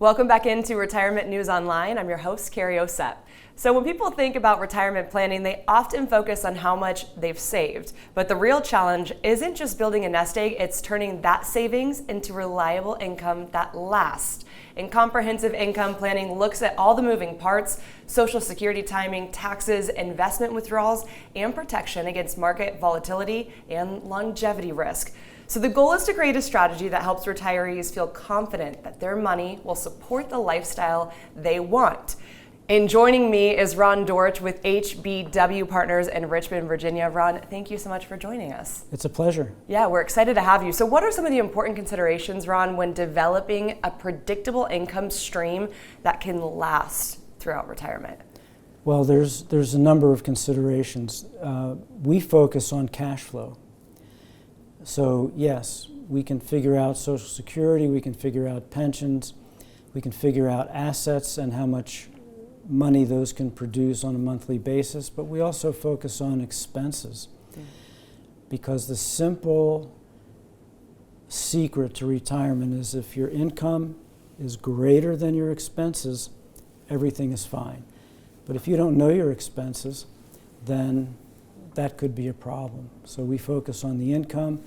Welcome back into Retirement News Online. I'm your host, Carrie Osep. So when people think about retirement planning, they often focus on how much they've saved. But the real challenge isn't just building a nest egg, it's turning that savings into reliable income that lasts. And comprehensive income planning looks at all the moving parts: Social Security timing, taxes, investment withdrawals, and protection against market volatility and longevity risk. So the goal is to create a strategy that helps retirees feel confident that their money will support the lifestyle they want. And joining me is Ron Dortch with HBW Partners in Richmond, Virginia. Ron, thank you so much for joining us. It's a pleasure. Yeah, we're excited to have you. So what are some of the important considerations, Ron, when developing a predictable income stream that can last throughout retirement? Well, there's a number of considerations. We focus on cash flow. So yes, we can figure out Social Security, we can figure out pensions, we can figure out assets and how much money those can produce on a monthly basis, but we also focus on expenses. Because the simple secret to retirement is if your income is greater than your expenses, everything is fine. But if you don't know your expenses, then that could be a problem. So we focus on the income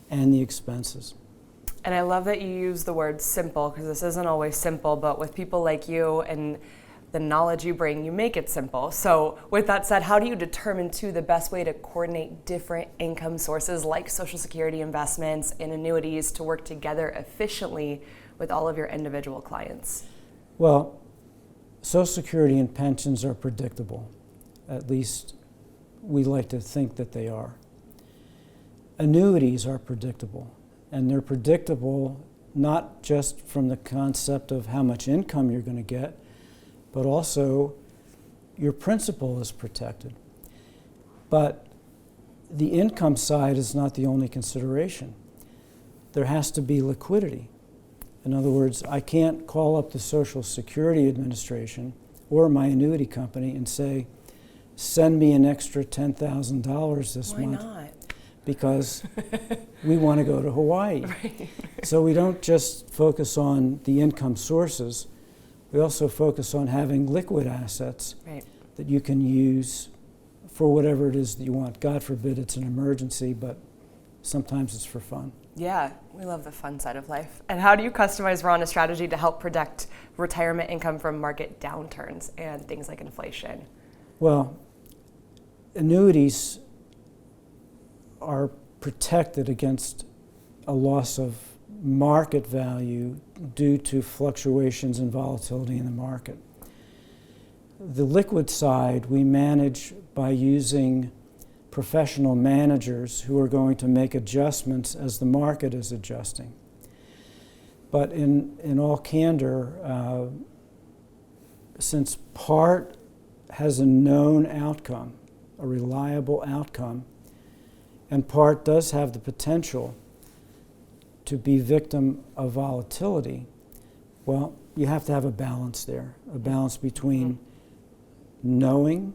and the expenses. And I love that you use the word simple, because this isn't always simple, but with people like you and the knowledge you bring, you make it simple. So with that said, how do you determine too the best way to coordinate different income sources like Social Security investments and annuities to work together efficiently with all of your individual clients? Well, Social Security and pensions are predictable. At least we like to think that they are. Annuities are predictable, and they're predictable not just from the concept of how much income you're going to get, but also your principal is protected. But the income side is not the only consideration. There has to be liquidity. In other words, I can't call up the Social Security Administration or my annuity company and say, send me an extra $10,000 this month. Why not? Because we want to go to Hawaii. Right. So we don't just focus on the income sources, we also focus on having liquid assets that you can use for whatever it is that you want. God forbid it's an emergency, but sometimes it's for fun. Yeah, we love the fun side of life. And how do you customize, Ron, a strategy to help protect retirement income from market downturns and things like inflation? Well, annuities are protected against a loss of market value due to fluctuations in volatility in the market. The liquid side we manage by using professional managers who are going to make adjustments as the market is adjusting. But in all candor, since part has a known outcome, a reliable outcome, and part does have the potential to be victim of volatility, well, you have to have a balance there, a balance between knowing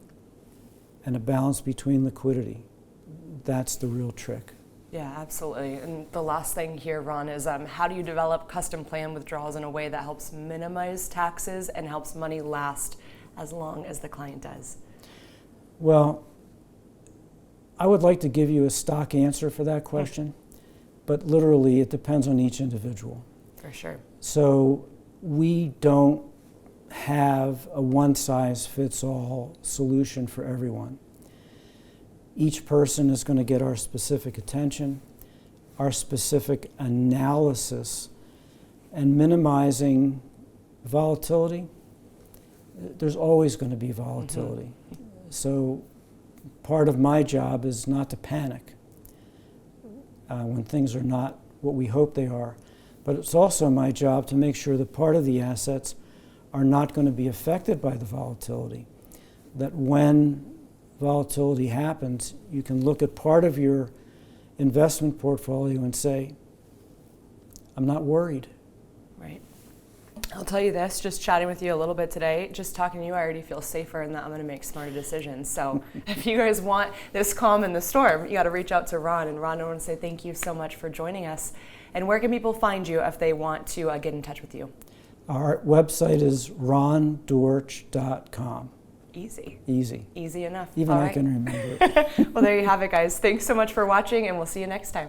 and a balance between liquidity. That's the real trick. Yeah, absolutely. And the last thing here, Ron, is how do you develop custom plan withdrawals in a way that helps minimize taxes and helps money last as long as the client does? Well, I would like to give you a stock answer for that question, but literally it depends on each individual. For sure. So we don't have a one-size-fits-all solution for everyone. Each person is going to get our specific attention, our specific analysis, and minimizing volatility. There's always going to be volatility. So part of my job is not to panic when things are not what we hope they are. But it's also my job to make sure that part of the assets are not going to be affected by the volatility. That when volatility happens, you can look at part of your investment portfolio and say, I'm not worried. Right. I'll tell you this, just chatting with you a little bit today, just talking to you, I already feel safer in that I'm going to make smarter decisions. So if you guys want this calm in the storm, you got to reach out to Ron. And Ron, I want to say thank you so much for joining us. And where can people find you if they want to get in touch with you? Our website is rondortch.com. Easy. Easy. Easy enough. Even All I right. can remember it. Well, there you have it, guys. Thanks so much for watching, and we'll see you next time.